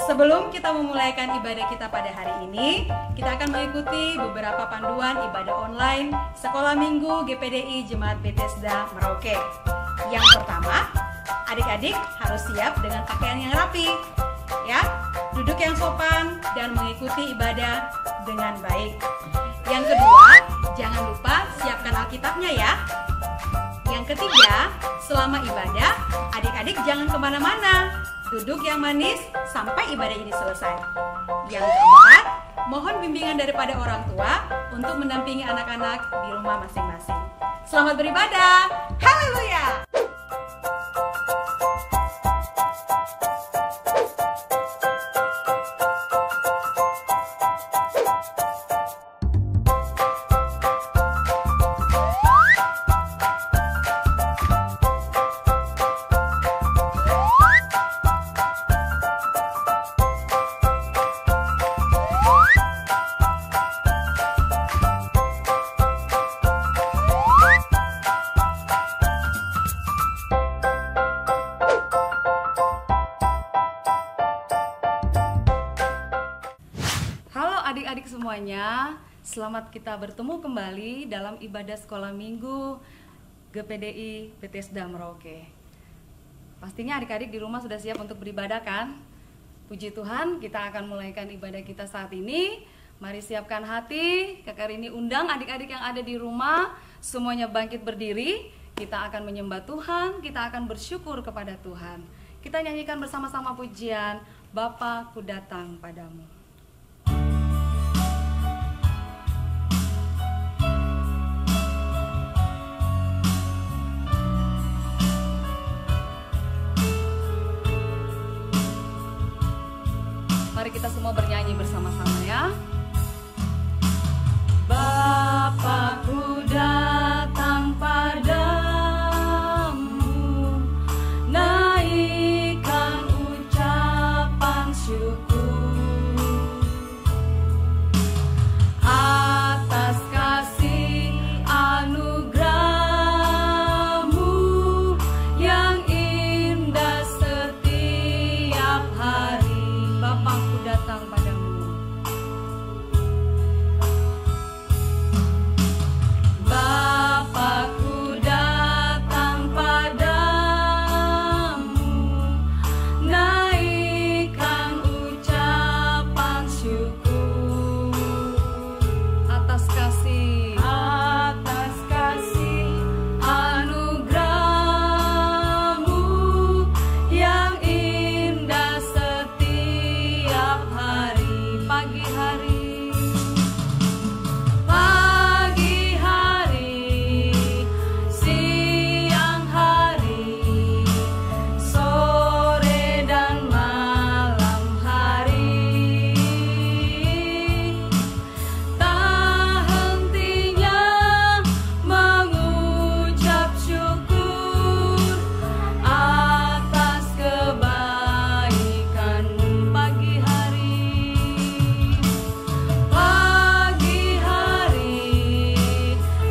Sebelum kita memulaikan ibadah kita pada hari ini, kita akan mengikuti beberapa panduan ibadah online Sekolah Minggu GPDI Jemaat Bethesda Merauke. Yang pertama, adik-adik harus siap dengan pakaian yang rapi, ya, duduk yang sopan dan mengikuti ibadah dengan baik. Yang kedua, jangan lupa siapkan Alkitabnya ya. Yang ketiga, selama ibadah, adik-adik jangan kemana-mana. Duduk yang manis sampai ibadah ini selesai. Yang keempat, mohon bimbingan daripada orang tua untuk mendampingi anak-anak di rumah masing-masing. Selamat beribadah. Haleluya. Adik-adik semuanya, selamat kita bertemu kembali dalam ibadah sekolah minggu GPDI Bethesda Merauke. Pastinya adik-adik di rumah sudah siap untuk beribadah kan? Puji Tuhan, kita akan mulaikan ibadah kita saat ini. Mari siapkan hati, Kakak Rini undang adik-adik yang ada di rumah, semuanya bangkit berdiri. Kita akan menyembah Tuhan, kita akan bersyukur kepada Tuhan. Kita nyanyikan bersama-sama pujian, Bapa ku datang padamu. Mari kita semua bernyanyi bersama-sama ya. Bapakku datang padamu, naikkan ucapan syukur atas kasih anugerah-Mu yang indah setiap hari. Bapakku datang padamu. Bapakku datang padamu, naikkan ucapan syukur atas kasih anugerah-Mu yang indah setiap hari. Pagi hari, siang hari, sore dan malam hari, tak hentinya mengucap syukur atas kebaikan-Mu. Pagi hari,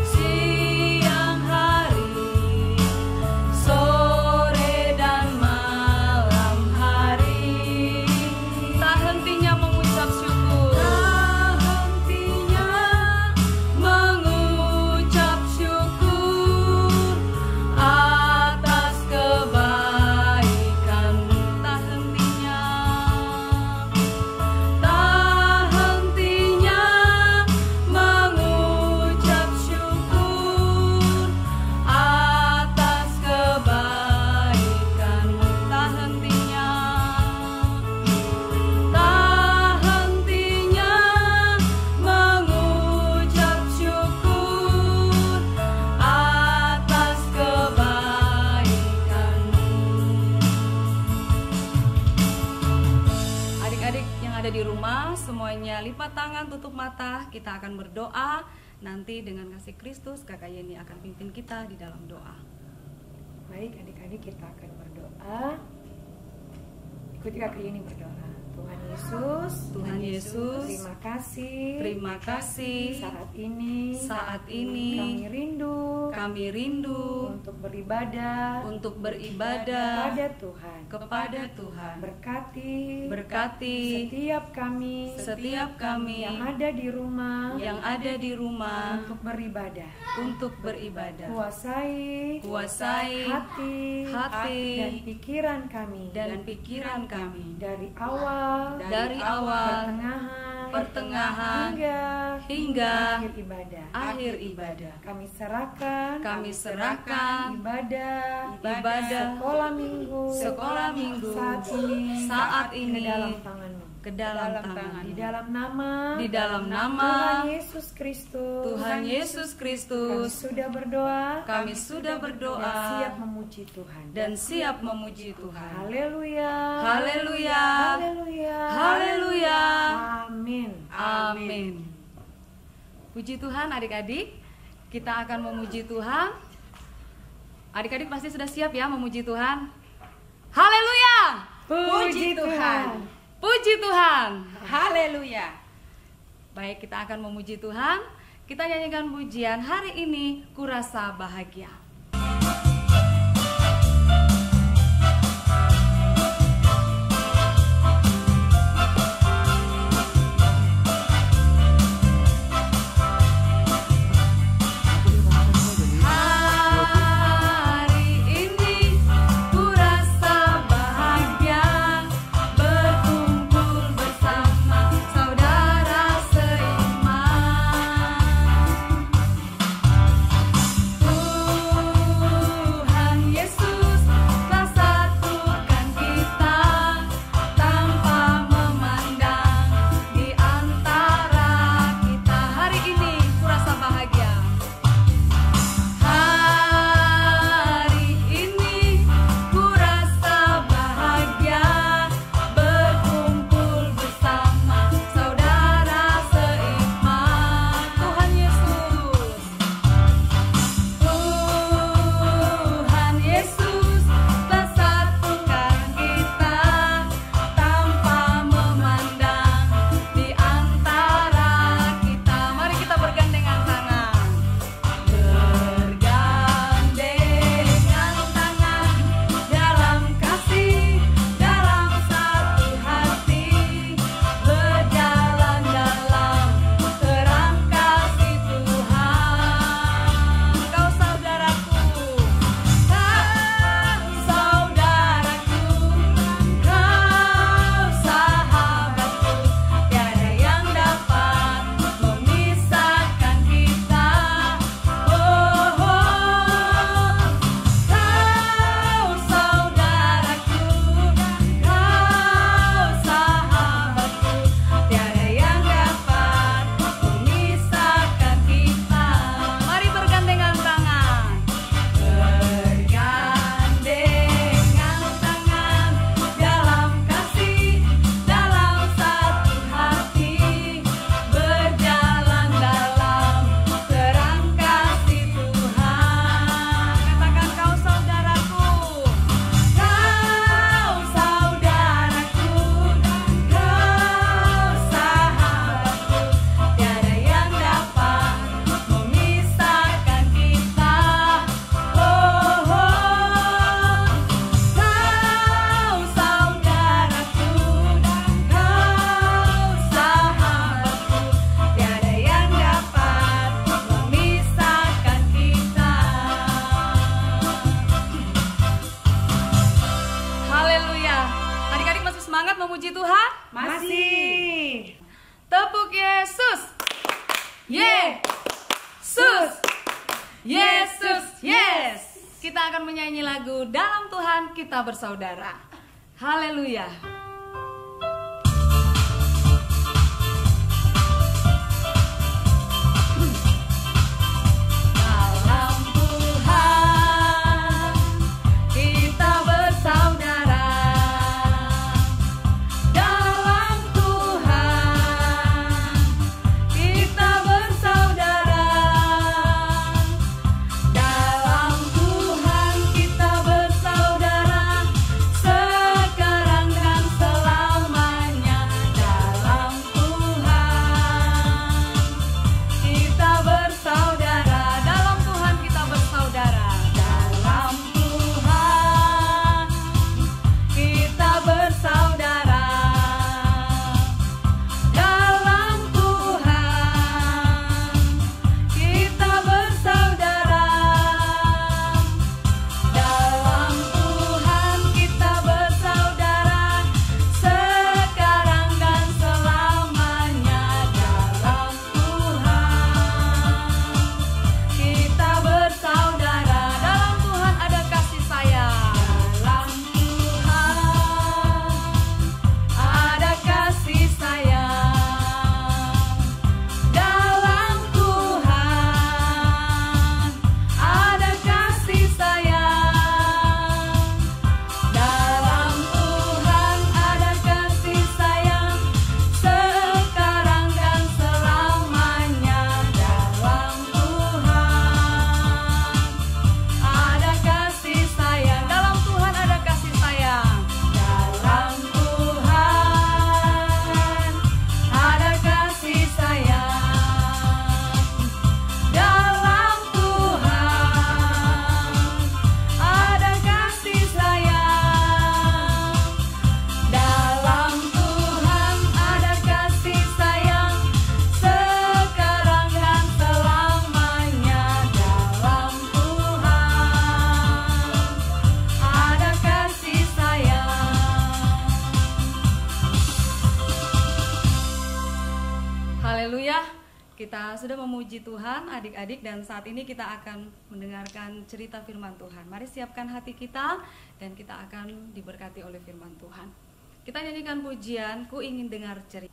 siang hari, sore dan malam hari, tak hentinya mengucap syukur, atas kebaikan-Mu. Tak hentinya mengucap syukur atas kebaikan-Mu. Tak hentinya mengucap syukur atas kebaikan-Mu. Adik-adik yang ada di rumah, semuanya lipat tangan, tutup mata. Kita akan berdoa. Nanti dengan kasih Kristus, Kakak Yeni akan pimpin kita di dalam doa. Baik adik-adik, kita akan berdoa. Ikuti Kakak Yeni berdoa. Tuhan Tuhan Yesus, terima kasih saat ini kami rindu untuk beribadah kepada Tuhan. Berkati Setiap kami yang ada di rumah untuk beribadah. Kuasai hati dan pikiran kami dari awal, pertengahan hingga akhir ibadah. kami serahkan ibadah sekolah minggu saat ini ke dalam tangan di dalam nama Tuhan Yesus Kristus. kami sudah berdoa dan siap memuji Tuhan. Haleluya. Amin. Puji Tuhan adik-adik, kita akan memuji Tuhan. Adik-adik pasti sudah siap ya memuji Tuhan. Haleluya. Puji Tuhan. Puji Tuhan. Haleluya. Baik, kita akan memuji Tuhan. Kita nyanyikan pujian hari ini, Kurasa Bahagia. memuji Tuhan? Masih. Tepuk Yesus. Yesus. Yesus. Yes. Kita akan menyanyi lagu Dalam Tuhan Kita Bersaudara. Haleluya. Sekarang dan Kita sudah memuji Tuhan adik-adik, dan saat ini kita akan mendengarkan cerita firman Tuhan. Mari siapkan hati kita dan kita akan diberkati oleh firman Tuhan. Kita nyanyikan pujian, Ku Ingin Dengar Cerita.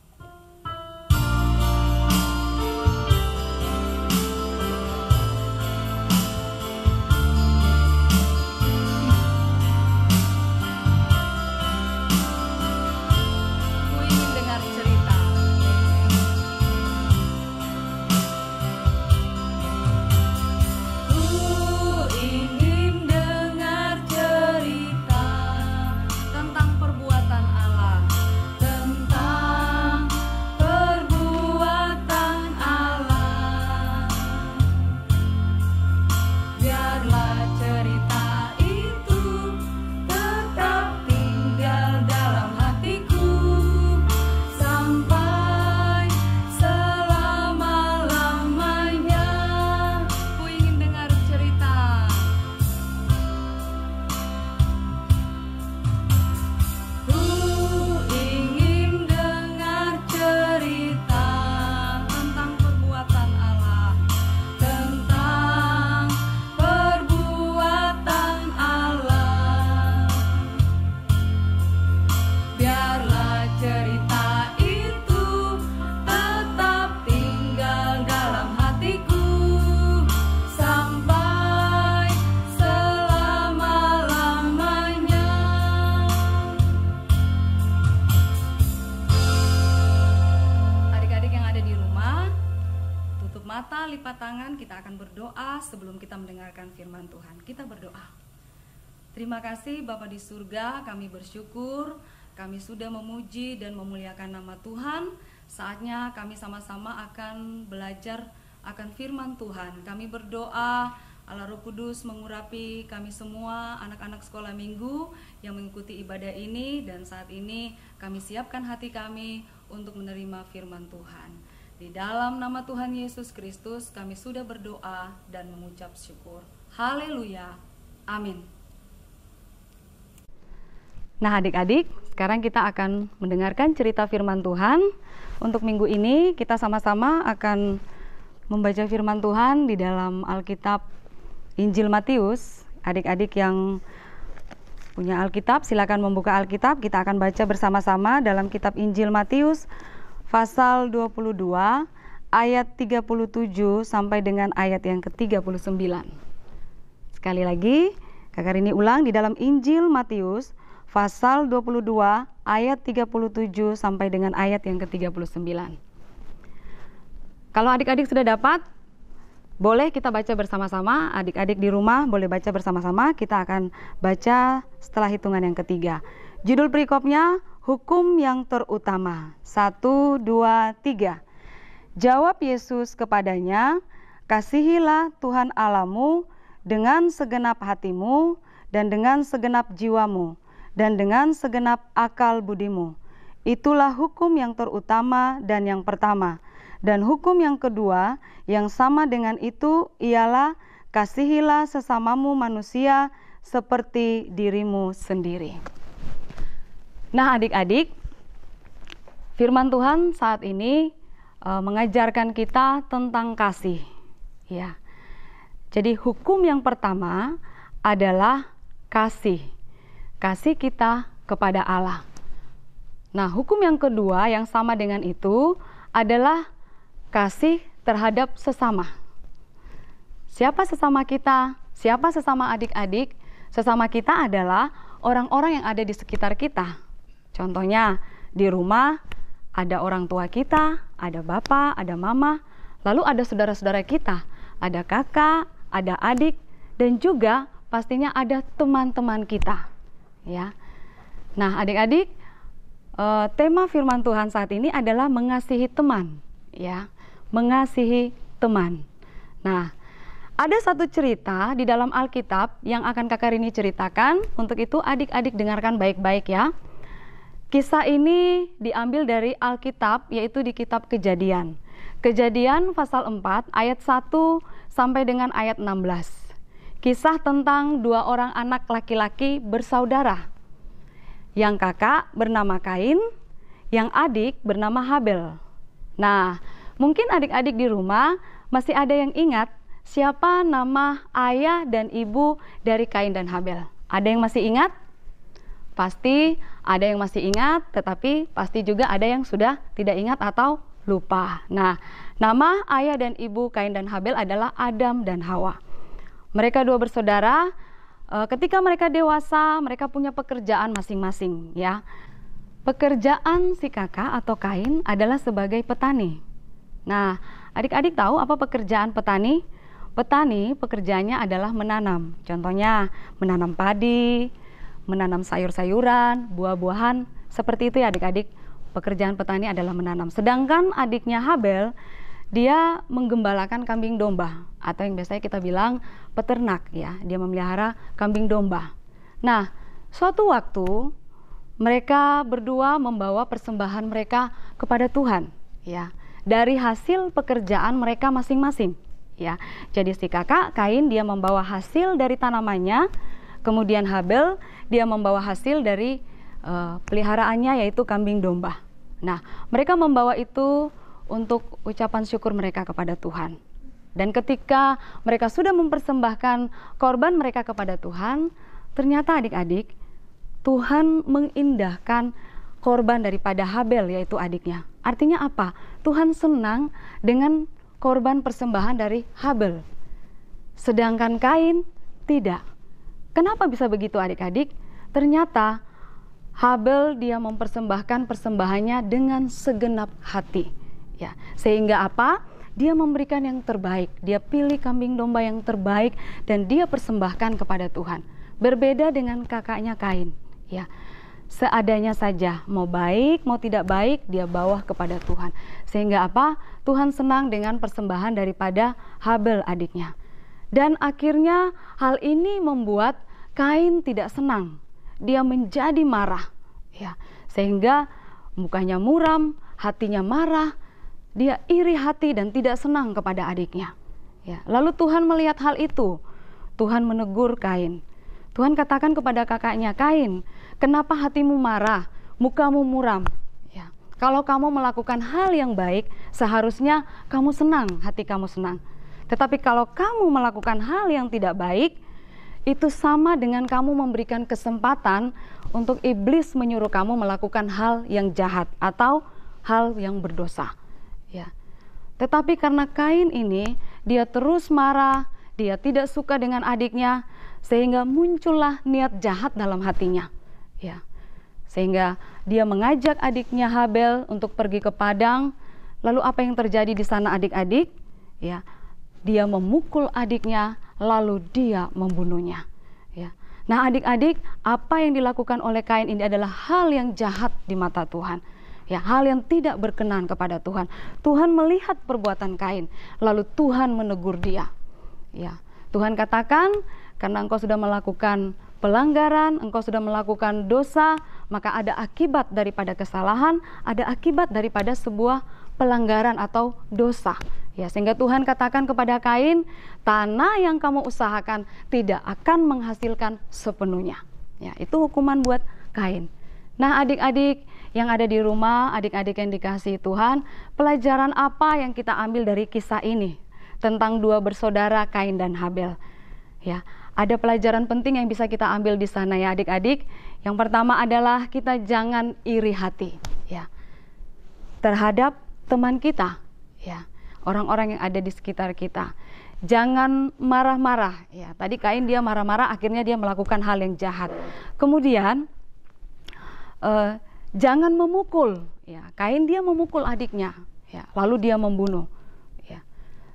Lipat tangan, kita akan berdoa sebelum kita mendengarkan firman Tuhan. Kita berdoa. Terima kasih Bapa di surga, kami bersyukur, kami sudah memuji dan memuliakan nama Tuhan. Saatnya kami sama-sama akan belajar akan firman Tuhan. Kami berdoa, Allah Roh Kudus mengurapi kami semua, anak-anak sekolah minggu yang mengikuti ibadah ini. Dan saat ini kami siapkan hati kami untuk menerima firman Tuhan. Di dalam nama Tuhan Yesus Kristus kami sudah berdoa dan mengucap syukur. Haleluya. Amin. Nah adik-adik, sekarang kita akan mendengarkan cerita firman Tuhan. Untuk minggu ini kita sama-sama akan membaca firman Tuhan di dalam Alkitab Injil Matius. Adik-adik yang punya Alkitab silakan membuka Alkitab. Kita akan baca bersama-sama dalam kitab Injil Matius pasal 22 ayat 37 sampai dengan ayat yang ke-39. Sekali lagi, Kakak Rini ulang, di dalam Injil Matius pasal 22 ayat 37 sampai dengan ayat yang ke-39. Kalau adik-adik sudah dapat, boleh kita baca bersama-sama. Adik-adik di rumah boleh baca bersama-sama. Kita akan baca setelah hitungan yang ketiga. Judul perikopnya, Hukum yang terutama. 1, 2, 3. Jawab Yesus kepadanya, Kasihilah Tuhan Allahmu dengan segenap hatimu, dan dengan segenap jiwamu, dan dengan segenap akal budimu. Itulah hukum yang terutama dan yang pertama. Dan hukum yang kedua, yang sama dengan itu, ialah kasihilah sesamamu manusia seperti dirimu sendiri. Nah adik-adik, firman Tuhan saat ini mengajarkan kita tentang kasih. Ya. Jadi hukum yang pertama adalah kasih. Kasih kita kepada Allah. Nah hukum yang kedua yang sama dengan itu adalah kasih terhadap sesama. Siapa sesama kita? Siapa sesama adik-adik? Sesama kita adalah orang-orang yang ada di sekitar kita. Contohnya, di rumah ada orang tua kita, ada bapak, ada mama, lalu ada saudara-saudara kita, ada kakak, ada adik, dan juga pastinya ada teman-teman kita. Ya. Nah, adik-adik, tema firman Tuhan saat ini adalah mengasihi teman, ya, mengasihi teman. Nah, ada satu cerita di dalam Alkitab yang akan Kakak Rini ceritakan. Untuk itu adik-adik dengarkan baik-baik ya. Kisah ini diambil dari Alkitab, yaitu di kitab Kejadian. Kejadian pasal 4 ayat 1 sampai dengan ayat 16. Kisah tentang dua orang anak laki-laki bersaudara. Yang kakak bernama Kain, yang adik bernama Habel. Nah, Mungkin adik-adik di rumah masih ada yang ingat siapa nama ayah dan ibu dari Kain dan Habel. Ada yang masih ingat? Pasti ada yang masih ingat, tetapi pasti juga ada yang sudah tidak ingat atau lupa. Nah, nama ayah dan ibu Kain dan Habel adalah Adam dan Hawa. Mereka dua bersaudara. Ketika mereka dewasa, mereka punya pekerjaan masing-masing, ya. Pekerjaan si kakak atau Kain adalah sebagai petani. Nah, adik-adik tahu apa pekerjaan petani? Petani pekerjaannya adalah menanam. Contohnya menanam padi, menanam sayur-sayuran, buah-buahan. Seperti itu ya adik-adik. Pekerjaan petani adalah menanam. Sedangkan adiknya Habel, dia menggembalakan kambing domba, atau yang biasanya kita bilang peternak, ya. Dia memelihara kambing domba. Nah, suatu waktu mereka berdua membawa persembahan mereka kepada Tuhan, ya, dari hasil pekerjaan mereka masing-masing, ya. Jadi si kakak Kain dia membawa hasil dari tanamannya, kemudian Habel dia membawa hasil dari peliharaannya, yaitu kambing domba. Nah, mereka membawa itu untuk ucapan syukur mereka kepada Tuhan. Dan ketika mereka sudah mempersembahkan korban mereka kepada Tuhan, ternyata adik-adik, Tuhan mengindahkan korban daripada Habel, yaitu adiknya. Artinya apa? Tuhan senang dengan korban persembahan dari Habel, sedangkan Kain tidak. Kenapa bisa begitu adik-adik? Ternyata Habel dia mempersembahkan persembahannya dengan segenap hati, ya. Sehingga apa? Dia memberikan yang terbaik. Dia pilih kambing domba yang terbaik dan dia persembahkan kepada Tuhan. Berbeda dengan kakaknya Kain, ya. Seadanya saja, mau baik mau tidak baik dia bawa kepada Tuhan. Sehingga apa? Tuhan senang dengan persembahan daripada Habel adiknya. Dan akhirnya hal ini membuat Kain tidak senang. Dia menjadi marah, ya. Sehingga mukanya muram, hatinya marah. Dia iri hati dan tidak senang kepada adiknya, ya. Lalu Tuhan melihat hal itu. Tuhan menegur Kain. Tuhan katakan kepada kakaknya, Kain, kenapa hatimu marah, mukamu muram? Ya. Kalau kamu melakukan hal yang baik, seharusnya kamu senang, hati kamu senang. Tetapi kalau kamu melakukan hal yang tidak baik, itu sama dengan kamu memberikan kesempatan untuk iblis menyuruh kamu melakukan hal yang jahat atau hal yang berdosa. Ya. Tetapi karena Kain ini, dia terus marah, dia tidak suka dengan adiknya, sehingga muncullah niat jahat dalam hatinya, ya. Sehingga dia mengajak adiknya Habel untuk pergi ke padang. Lalu apa yang terjadi di sana adik-adik? Ya, dia memukul adiknya, lalu dia membunuhnya, ya. Nah adik-adik, apa yang dilakukan oleh Kain ini adalah hal yang jahat di mata Tuhan, ya, hal yang tidak berkenan kepada Tuhan. Tuhan melihat perbuatan Kain, lalu Tuhan menegur dia, ya. Tuhan katakan, karena engkau sudah melakukan pelanggaran, engkau sudah melakukan dosa, maka ada akibat daripada kesalahan, ada akibat daripada sebuah pelanggaran atau dosa. Ya, sehingga Tuhan katakan kepada Kain, tanah yang kamu usahakan tidak akan menghasilkan sepenuhnya. Ya, itu hukuman buat Kain. Nah, adik-adik yang ada di rumah, adik-adik yang dikasihi Tuhan, pelajaran apa yang kita ambil dari kisah ini tentang dua bersaudara Kain dan Habel? Ya, ada pelajaran penting yang bisa kita ambil di sana ya adik-adik. Yang pertama adalah kita jangan iri hati, ya, terhadap teman kita, ya, orang-orang yang ada di sekitar kita. Jangan marah-marah, ya. Tadi Kain dia marah-marah, akhirnya dia melakukan hal yang jahat. Kemudian jangan memukul, ya. Kain dia memukul adiknya, ya, lalu dia membunuh, ya.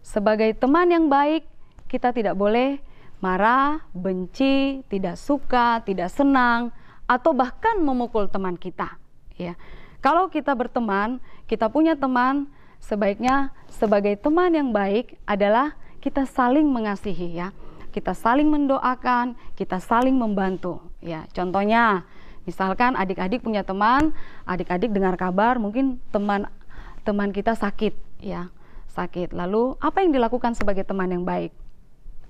Sebagai teman yang baik, kita tidak boleh marah, benci, tidak suka, tidak senang, atau bahkan memukul teman kita, ya. Kalau kita berteman, kita punya teman, sebaiknya sebagai teman yang baik adalah kita saling mengasihi, ya. Kita saling mendoakan, kita saling membantu, ya. Contohnya, misalkan adik-adik punya teman, adik-adik dengar kabar mungkin teman kita sakit, ya, sakit. Lalu apa yang dilakukan sebagai teman yang baik?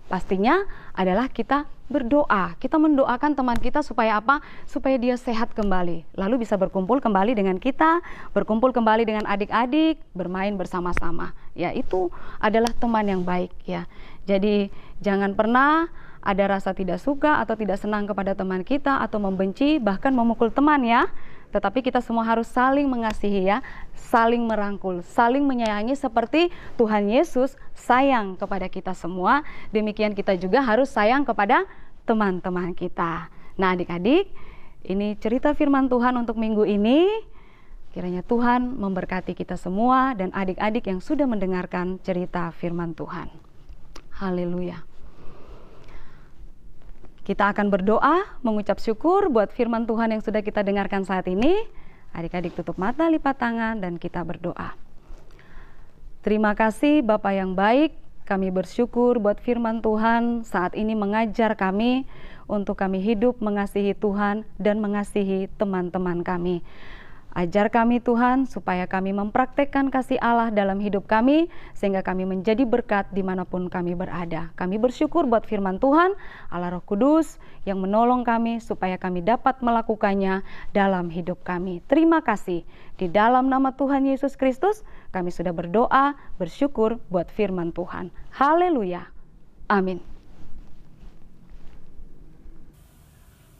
Pastinya adalah kita berdoa. Kita mendoakan teman kita supaya apa? Supaya dia sehat kembali. Lalu bisa berkumpul kembali dengan kita, berkumpul kembali dengan adik-adik, bermain bersama-sama. Ya, itu adalah teman yang baik ya. Jadi jangan pernah ada rasa tidak suka atau tidak senang kepada teman kita atau membenci, bahkan memukul teman ya. Tetapi kita semua harus saling mengasihi ya, saling merangkul, saling menyayangi seperti Tuhan Yesus sayang kepada kita semua. Demikian kita juga harus sayang kepada teman-teman kita. Nah adik-adik, ini cerita firman Tuhan untuk minggu ini. Kiranya Tuhan memberkati kita semua dan adik-adik yang sudah mendengarkan cerita firman Tuhan. Haleluya. Kita akan berdoa, mengucap syukur buat firman Tuhan yang sudah kita dengarkan saat ini. Adik-adik tutup mata, lipat tangan, dan kita berdoa. Terima kasih Bapa yang baik, kami bersyukur buat firman Tuhan saat ini mengajar kami untuk kami hidup mengasihi Tuhan dan mengasihi teman-teman kami. Ajar kami Tuhan supaya kami mempraktekkan kasih Allah dalam hidup kami sehingga kami menjadi berkat dimanapun kami berada. Kami bersyukur buat firman Tuhan, Allah Roh Kudus yang menolong kami supaya kami dapat melakukannya dalam hidup kami. Terima kasih. Di dalam nama Tuhan Yesus Kristus kami sudah berdoa, bersyukur buat firman Tuhan. Haleluya. Amin.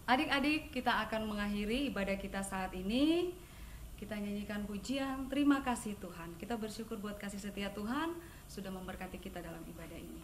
Adik-adik, kita akan mengakhiri ibadah kita saat ini. Kita nyanyikan pujian, terima kasih Tuhan. Kita bersyukur buat kasih setia Tuhan sudah memberkati kita dalam ibadah ini.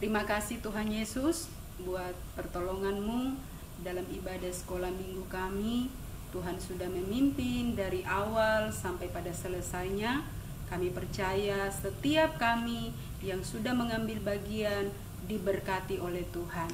Terima kasih Tuhan Yesus buat pertolongan-Mu dalam ibadah sekolah minggu kami. Tuhan sudah memimpin dari awal sampai pada selesainya. Kami percaya setiap kami yang sudah mengambil bagian diberkati oleh Tuhan.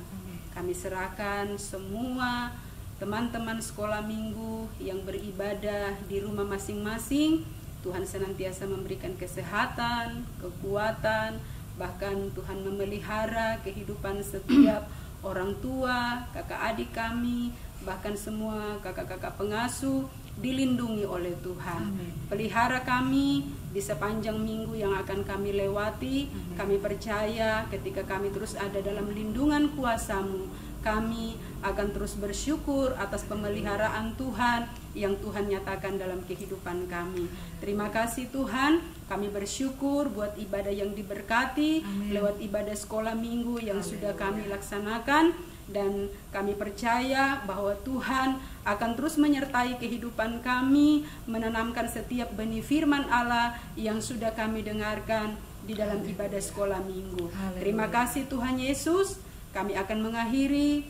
Kami serahkan semua teman-teman sekolah minggu yang beribadah di rumah masing-masing. Tuhan senantiasa memberikan kesehatan, kekuatan, bahkan Tuhan memelihara kehidupan setiap orang tua, kakak adik kami, bahkan semua kakak-kakak pengasuh dilindungi oleh Tuhan. Amin. Pelihara kami di sepanjang minggu yang akan kami lewati. Amin. Kami percaya ketika kami terus ada dalam lindungan kuasa-Mu, kami akan terus bersyukur atas pemeliharaan Tuhan yang Tuhan nyatakan dalam kehidupan kami. Terima kasih Tuhan, kami bersyukur buat ibadah yang diberkati lewat ibadah sekolah minggu yang sudah kami laksanakan, dan kami percaya bahwa Tuhan akan terus menyertai kehidupan kami, menanamkan setiap benih firman Allah yang sudah kami dengarkan di dalam ibadah sekolah minggu. Terima kasih Tuhan Yesus. Kami akan mengakhiri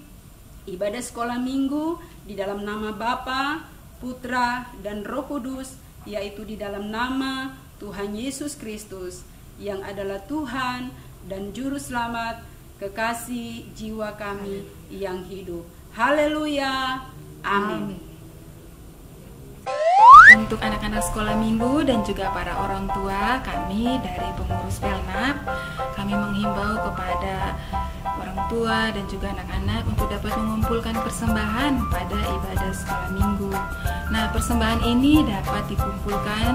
ibadah sekolah minggu di dalam nama Bapa, Putra, dan Roh Kudus, yaitu di dalam nama Tuhan Yesus Kristus yang adalah Tuhan dan Juru Selamat kekasih jiwa kami yang hidup. Haleluya. Amin. Untuk anak-anak sekolah minggu dan juga para orang tua, kami dari pengurus Pelnap, kami menghimbau kepada orang tua dan juga anak-anak untuk dapat mengumpulkan persembahan pada ibadah sekolah minggu. Nah, persembahan ini dapat dikumpulkan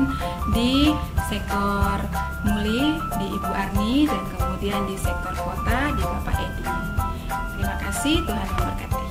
di sektor Muli di Ibu Arni, dan kemudian di sektor kota di Bapak Edi. Terima kasih, Tuhan memberkati.